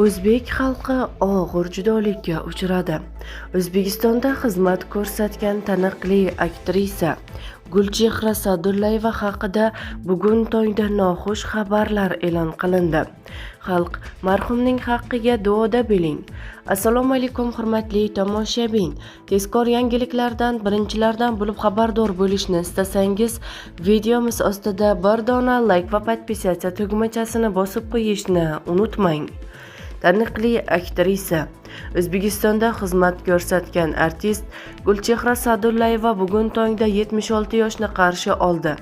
O'zbek xalqi og'ir judolikka uchradi. O'zbekistonda xizmat ko'rsatgan taniqli aktrisa Gulchehra Sa'dullayeva haqida bugun tongda noxush xabarlar e'lon qilindi. Xalq marhumning haqqiga duoda bo'ling. Assalomu alaykum hurmatli tomoshabin. Tezkor yangiliklardan birinchilardan bo'lib xabardor bo'lishni istasangiz, videomiz ostida bir dona like va podpisatsiya tugmachasini bosib qo'yishni unutmang. Taniqli aktrisa O'zbekistonda xizmat ko'rsatgan artist Gulchehra Sa'dullayeva bugun tongda 76 yoshni qarshi oldi.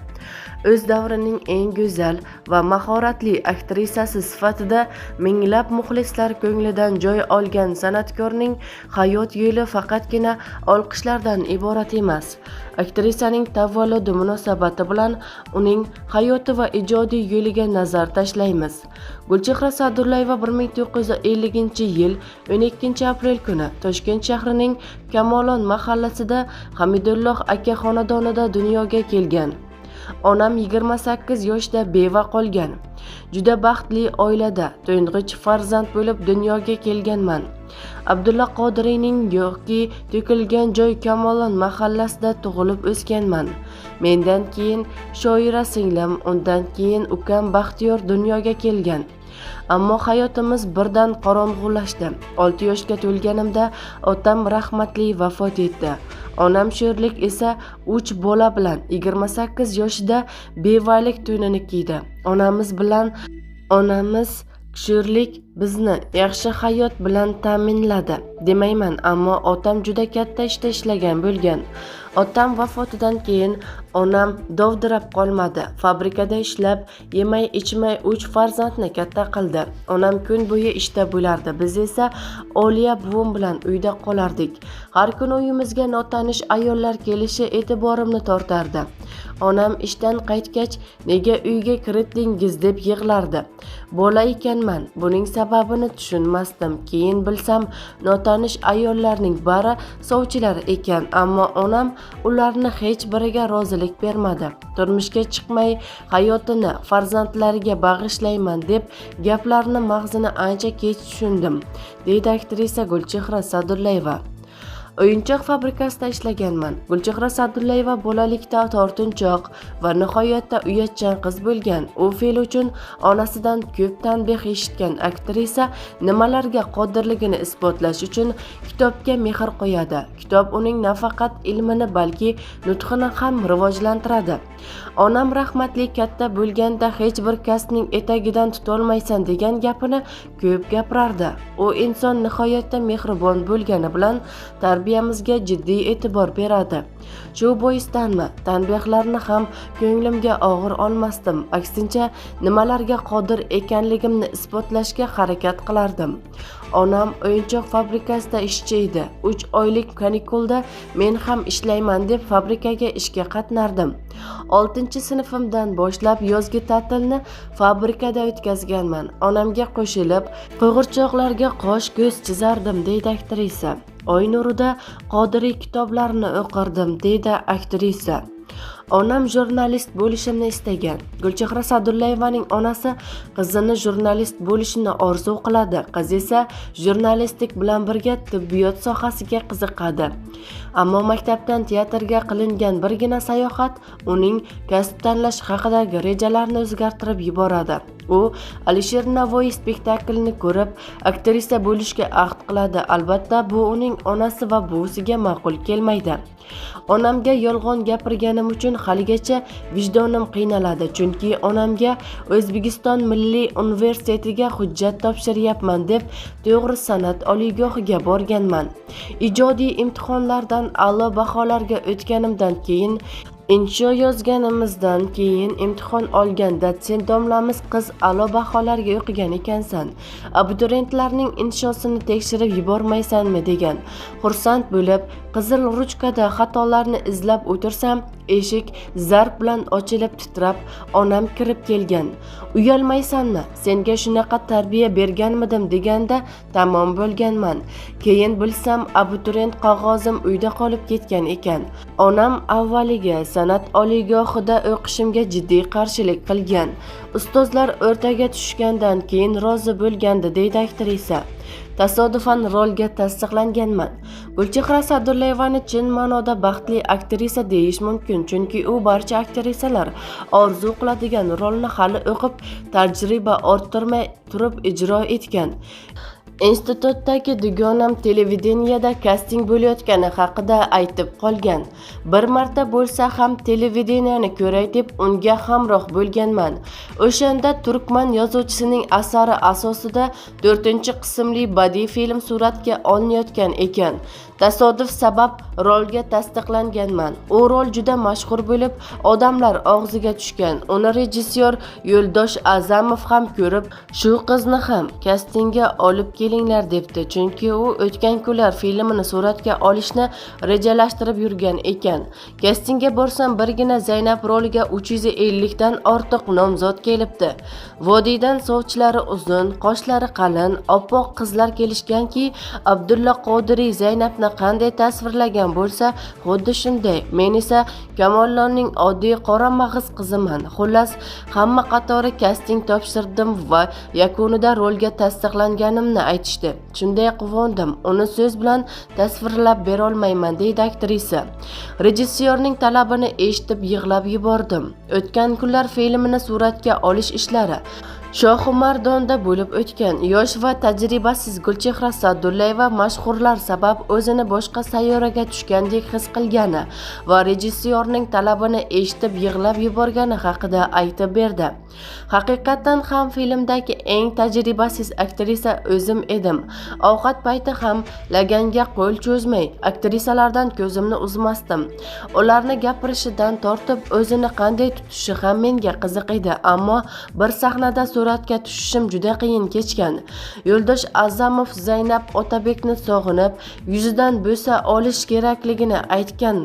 O'z davrining eng go'zal va mahoratli aktrisasi sifatida minglab muxlislar ko'nglidan joy olgan san'atkorning hayot yo'li faqatgina olqishlardan iborat emas. Aktrisaning tavalludi munosabati bilan uning hayoti va ijodiy yo'liga nazar tashlaymiz. Gulchehra Sa'dullayeva 1950-yil 12-aprel kuni Toshkent shahrining Kamolon mahallasida Hamidulloh aka xonadonida dunyoga kelgan. Onam 28 yoshda beva qolgan. Juda baxtli oilada to'ng'ich farzand bo'lib dunyoga kelganman. Abdulla Qodiriyning yo'qki to'kilgan joy Kamolon mahallasida tug'ilib o'sganman. Mendan keyin shoira singlim, undan keyin ukam Baxtiyor dunyoga kelgan. Ammo hayotimiz birdan qorong'ulashdi. 6 yoshga to'lganimda otam rahmatli vafot etdi. Onam sho'rlik esa 3 bola bilan 28 yoshida bevalik to'nini kiydi. Onamiz sho'rlik bizni yaxshi hayot bilan ta'minladi demayman, ammo otam juda katta ishda ishlagan bo'lgan. Otam vafotidan keyin onam dovdirab qolmadi. Fabrikada ishlab, yemay ichmay 3 farzandni katta qildi. Onam kun bo'yi ishda bo'lardi. Biz esa Oliya buvim bilan uyda qolardik. Har kuni uyimizga notanish ayollar kelishi e'tiborimni tortardi. Onam ishdan qaytgach, nega uyga kiritdingiz deb yig'lardi. Bola ekanman, buning sababini tushunmasdim. Keyin bilsam, notanish ayollarning bari sovchilar ekan, ammo onam ularni hech biriga rozilik bermadi. Turmushga chiqmay, hayotini farzandlariga bag'ishlayman deb gaplarni mag'zini ancha kech tushundim, deydi aktrisa Gulchehra Sa'dullayeva. O'yinchoq fabrikasida ishlaganman. Gulchehra Sa'dullayeva bolalikda tortinchoq va nihoyatda uyatchan qiz bo'lgan. U fe'l uchun onasidan ko'p tanbeh eshitgan aktrisa nimalarga qodirligini isbotlash uchun kitobga mehr qo'yadi. Kitob uning nafaqat ilmini, balki nutqini ham rivojlantiradi. Onam rahmatli katta bo'lganda hech bir kasbning etagidan tutolmaysan degan gapini ko'p gapirardi. U inson nihoyatda mehribon bo'lgani bilan tarbiyamizga jiddiy e'tibor beradi. Shu boisdanmi tanbehlarni ham ko'nglimga og'ir olmasdim. Aksincha, nimalarga qodir ekanligimni isbotlashga harakat qilardim. Onam o'yinchoq fabrikasida ishchi edi. 3 oylik kanikulda men ham ishlayman deb fabrikaga ishga qatnardim. 6-sinfimdan boshlab yozgi ta'tilni fabrikada o'tkazganman. Onamga qo'shilib, qo'g'irchoqlarga qosh-ko'z chizardim, deydi aktrisa. Oy nurida Qodiriy kitoblarini o'qirdim, deydi aktrisa. Onam jurnalist bo'lishimni istagan. Gulchehra Sa'dullayevaning onasi qizini jurnalist bo'lishini orzu qiladi. Qiz esa jurnalistlik bilan birga tibbiyot sohasiga qiziqadi. Ammo maktabdan teatrga qilingan birgina sayohat uning kasb tanlash haqidagi rejalarini o'zgartirib yuboradi. U Alisher Navoiy spektaklini ko'rib, aktrisa bo'lishga ahd qiladi. Albatta, bu uning onasi va buvisiga ma'qul kelmaydi. Onamga yolg'on gapirganim uchun haligacha vijdonim qiynaladi, chunki onamga O'zbekiston Milliy universitetiga hujjat topshiryapman deb to'g'ri san'at oliygohiga borganman. Ijodiy imtihonlardan a'lo baholarga o'tganimdan keyin insho yozganimizdan keyin imtihon olgan dotsent domlamiz qiz a'lo baholarga o'qigan ekansan. Abituriyentlarning inshosini tekshirib yubormaysanmi degan. Xursand bo'lib, qizil ruchkada xatolarni izlab o'tirsam, eshik zarb bilan ochilib titrab, onam kirib kelgan. Uyalmaysanmi? Senga shunaqa tarbiya berganmidim deganda tamom bo'lganman. Keyin bilsam, abituriyent qog'ozim uyda qolib ketgan ekan. Onam avvaliga san'at oliygohida o'qishimga jiddiy qarshilik qilgan. Ustozlar o'rtaga tushgandan keyin rozi bo'lgandi, deydi aktrisa. Tasodifan rolga tasdiqlanganman. Gulchehra Sa'dullayevani chin ma'noda baxtli aktrisa deyish mumkin, chunki u barcha aktrisalar orzu qiladigan rolni hali o'qib, tajriba orttirmay turib ijro etgan. Institutdagi dugonam televideniyada kasting bo'layotgani haqida aytib qolgan. Bir marta bo'lsa ham televideniyani ko'ray deb unga hamroh bo'lganman. O'shanda turkman yozuvchisining asari asosida 4-qismli badiiy film suratga olinayotgan ekan. Tasodif sabab rolga tasdiqlanganman. U rol juda mashhur bo'lib, odamlar og'ziga tushgan. Uni rejissyor Yo'ldosh A'zamov ham ko'rib, shu qizni ham kastingga olib kelinglar debdi, chunki u o'tgan kunlar filmini suratga olishni rejalashtirib yurgan ekan. Kastingga borsam birgina Zaynab roliga 350 dan ortiq nomzod kelibdi. Vodiydan sovchilari uzun, qoshlari qalin, oppoq qizlar kelishganki, Abdulla Qodiriy Zaynabni qanday tasvirlagan bo'lsa, xuddi shunday. Men esa Kamollonning oddiy qora mag'iz qiziman. Xullas, hamma qatori kasting topshirdim va yakunida rolga tasdiqlanganimni aytishdi. Shunday quvondim. Uni so'z bilan tasvirlab bera olmayman, deydi aktrisa. Rejissyorning talabini eshitib yig'lab yubordim. O'tgan kunlar filmini suratga olish ishlari Shohimardonda bo'lib o'tgan. Yosh va tajribasiz Gulchehra Sa'dullayeva mashhurlar sabab o'zini boshqa sayyoraga tushgandek his qilgani va rejissyorning talabini eshitib yig'lab yuborgani haqida aytib berdi. Haqiqatan ham filmdagi eng tajribasiz aktrisa o'zim edim. Ovqat payti ham laganga qo'l cho'zmay aktrisalardan ko'zimni uzmasdim. Ularni gapirishidan tortib o'zini qanday tutishi ham menga qiziq edi, ammo bir sahnada suratga tushishim juda qiyin kechgan. Yo'ldosh A'zamov Zaynab Otabekni sog'inib, yuzidan bo'sa olish kerakligini aytgan.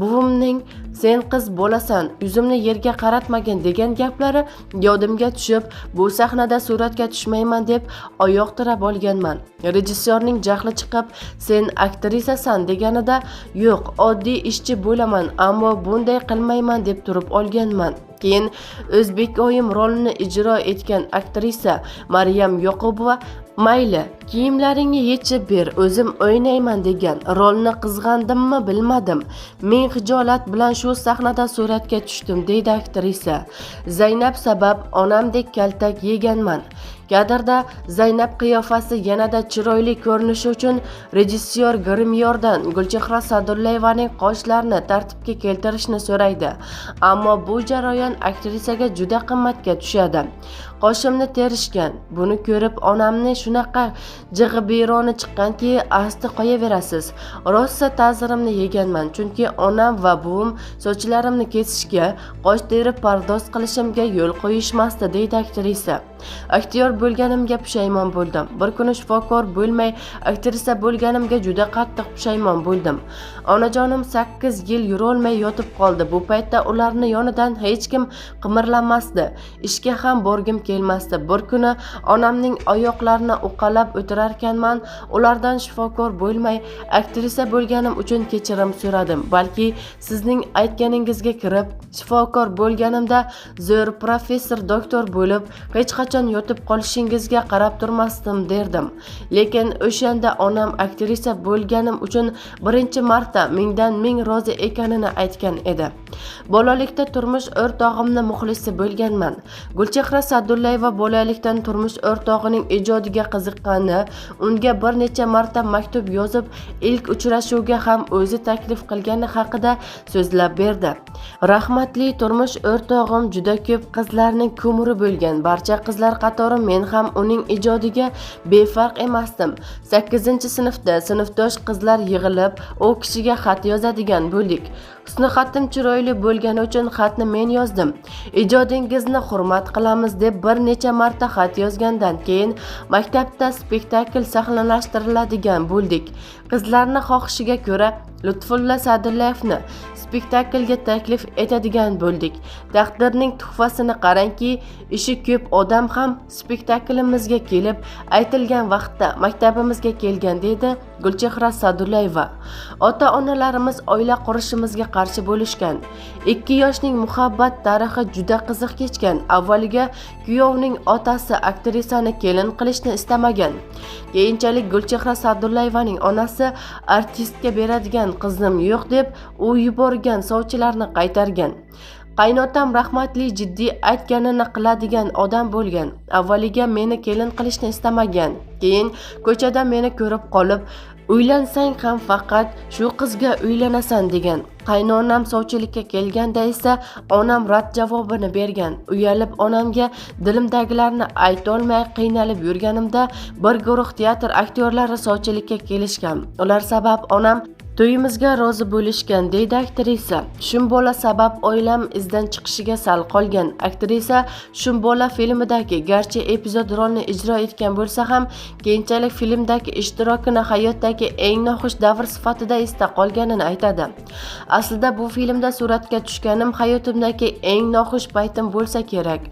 Buvimning "Sen qiz bo'lasan, yuzimni yerga qaratmagin" degan gaplari yodimga tushib, bu sahnada suratga tushmayman deb oyoq tirab olganman. Rejissyorning jahli chiqib, "Sen aktrisasan" deganida, "Yo'q, oddiy ishchi bo'laman, ammo bunday qilmayman" deb turib olganman. Keyin o'zbek oyim rolini ijro etgan aktrisa Maryam Yoqubova "Mayli, kiyimlaringni yechib ber, o'zim o'ynayman" degan. Rolni qizg'andimmi bilmadim. Men xijolat bilan shu sahnada suratga tushdim, deydi aktrisa. Zaynab sabab onamdek kaltak yeganman. Kadrda Zaynab qiyofasi yanada chiroyli ko'rinishi uchun rejissyor grimyordan Gulchehra Sa'dullayevaning qoshlarini tartibga keltirishni so'raydi. Ammo bu jarayon aktrisaga juda qimmatga tushadi. Qoshimni terishgan. Buni ko'rib onamni shunaqa jig'iberoni chiqqanki, asti qo'yaverasiz. Rosa ta'zirimni yeganman, chunki onam va buvim sochlarimni kesishga, qosh terib pardoz qilishimga yo'l qo'yishmasdi, deydi aktrisa. Aktyor bo'lganimga pushaymon bo'ldim. Bir kuni shifokor bo'lmay aktrisa bo'lganimga juda qattiq pushaymon bo'ldim. Onajonim 8 yil yurolmay yotib qoldi. Bu paytda ularni yonidan hech kim qimirlamasdi. Ishga ham borgim kelmasdi. Bir kuni onamning oyoqlarini uqalab o'tirarkanman, ulardan shifokor bo'lmay aktrisa bo'lganim uchun kechirim so'radim. Balki sizning aytganingizga kirib, shifokor bo'lganimda zo'r professor, doktor bo'lib, hech qachon yotib qolishingizga qarab turmasdim derdim. Lekin o'shanda onam aktrisa bo'lganim uchun birinchi marta mingdan ming rozi ekanini aytgan edi. Bolalikda turmush o'rtog'imni muxlisi bo'lganman. Gulchehra Sa'dullayeva bolalikdan turmush o'rtog'ining ijodiga qiziqqani, unga bir necha marta maktub yozib, ilk uchrashuvga ham o'zi taklif qilgani haqida so'zlab berdi. Rahmatli turmush o'rtog'im juda ko'p qizlarning ko'miri bo'lgan. Barcha qizlar qatori men ham uning ijodiga befarq emasdim. 8-sinfda sinfdosh qizlar yig'ilib, u kishiga xat yozadigan bo'ldik. Husni xatim chiroyli bo'lgani uchun xatni men yozdim. Ijodingizni hurmat qilamiz deb bir necha marta xat yozgandan keyin maktabda spektakl sahnalashtiriladigan bo'ldik. Qizlarning xohishiga ko'ra Lutfulla Sa'dullayevni spektaklga taklif etadigan bo'ldik. Taqdirning tuhfasini qarangki, ishi ko'p odam ham spektaklimizga kelib, aytilgan vaqtda maktabimizga kelgan, dedi Gulchehra Sa'dullayeva. Ota-onalarimiz oila qurishimizga qarshi bo'lishgan. 2 yoshning muhabbat tarixi juda qiziq kechgan. Avvaliga kuyovning otasi aktrisani kelin qilishni istamagan. Keyinchalik Gulchehra Sa'dullayevaning onasi artistga beradigan qizim yo'q deb u yuborgan sovchilarni qaytargan. Qaynotam rahmatli jiddiy aytganini qiladigan odam bo'lgan. Avvaliga meni kelin qilishni istamagan. Keyin ko'chada meni ko'rib qolib, uylansang ham faqat shu qizga uylanasan degan. Qaynonam sovchilikka kelganda esa onam rad javobini bergan. Uyalib onamga dilimdagilarni aytolmay qiynalib yurganimda bir guruh teatr aktyorlari sovchilikka kelishgan. Ular sabab onam to'yimizga rozi bo'lishgan, deydi aktrisa. Shumbola sabab oilam izdan chiqishiga sal qolgan. Aktrisa Shumbola filmidagi garchi epizod rolni ijro etgan bo'lsa ham, keyinchalik filmdagi ishtirokini hayotdagi eng noxush davr sifatida esda qolganini aytadi. Aslida bu filmda suratga tushganim hayotimdagi eng noxush paytim bo'lsa kerak.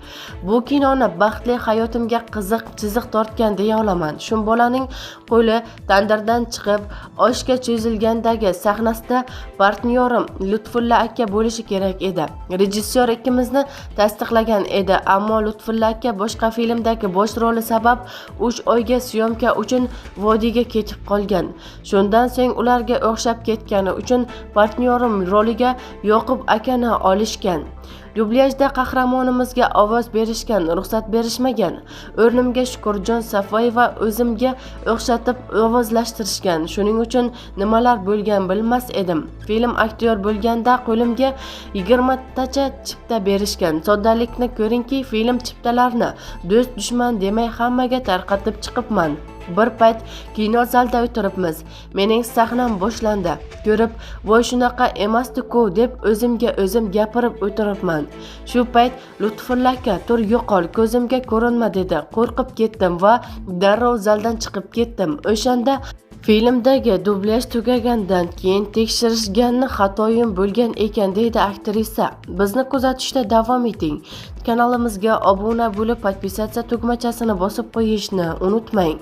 Bu kinoni baxtli hayotimga qiziq chiziq tortgan deya olaman. Shumbolaning qo'li tandirdan chiqib, oshga cho'zilganda sahnasida partnyorim Lutfulla aka bo'lishi kerak edi. Rejissyor ikkimizni tasdiqlagan edi, ammo Lutfulla aka boshqa filmdagi bosh roli sabab 3 oyga syomka uchun vodiyga ketib qolgan. Shundan so'ng ularga o'xshab ketgani uchun partnyorim roliga Yoqub akani olishgan. Dublyajda qahramonimizga ovoz berishgan, ruxsat berishmagan. O'rnimga Shukurjon Safoyeva o'zimga o'xshatib ovozlashtirishgan. Shuning uchun nimalar bo'lgan bilmas edim. Film aktyor bo'lganda qo'limga 20 tacha chipta berishgan. Soddalikni ko'ringki, film chiptalarni do'st dushman demay hammaga tarqatib chiqibman. Bir payt kino zalda o'tiribmiz. Mening sahnam boshlandi. Ko'rib, "Voy shunaqa emasdi-ku" deb o'zimga o'zim gapirib o'tiribman. Shu payt Lutfulla aka, "Tur yo'qol, ko'zimga ko'rinma" dedi. Qo'rqib ketdim va darrov zaldan chiqib ketdim. O'shanda filmdagi dublyaj tugagandan keyin tekshirishganni xatoyim bo'lgan ekan, deydi aktrisa. Bizni kuzatishda davom eting. Kanalimizga obuna bo'lib, podpisatsiya tugmachasini bosib qo'yishni unutmang.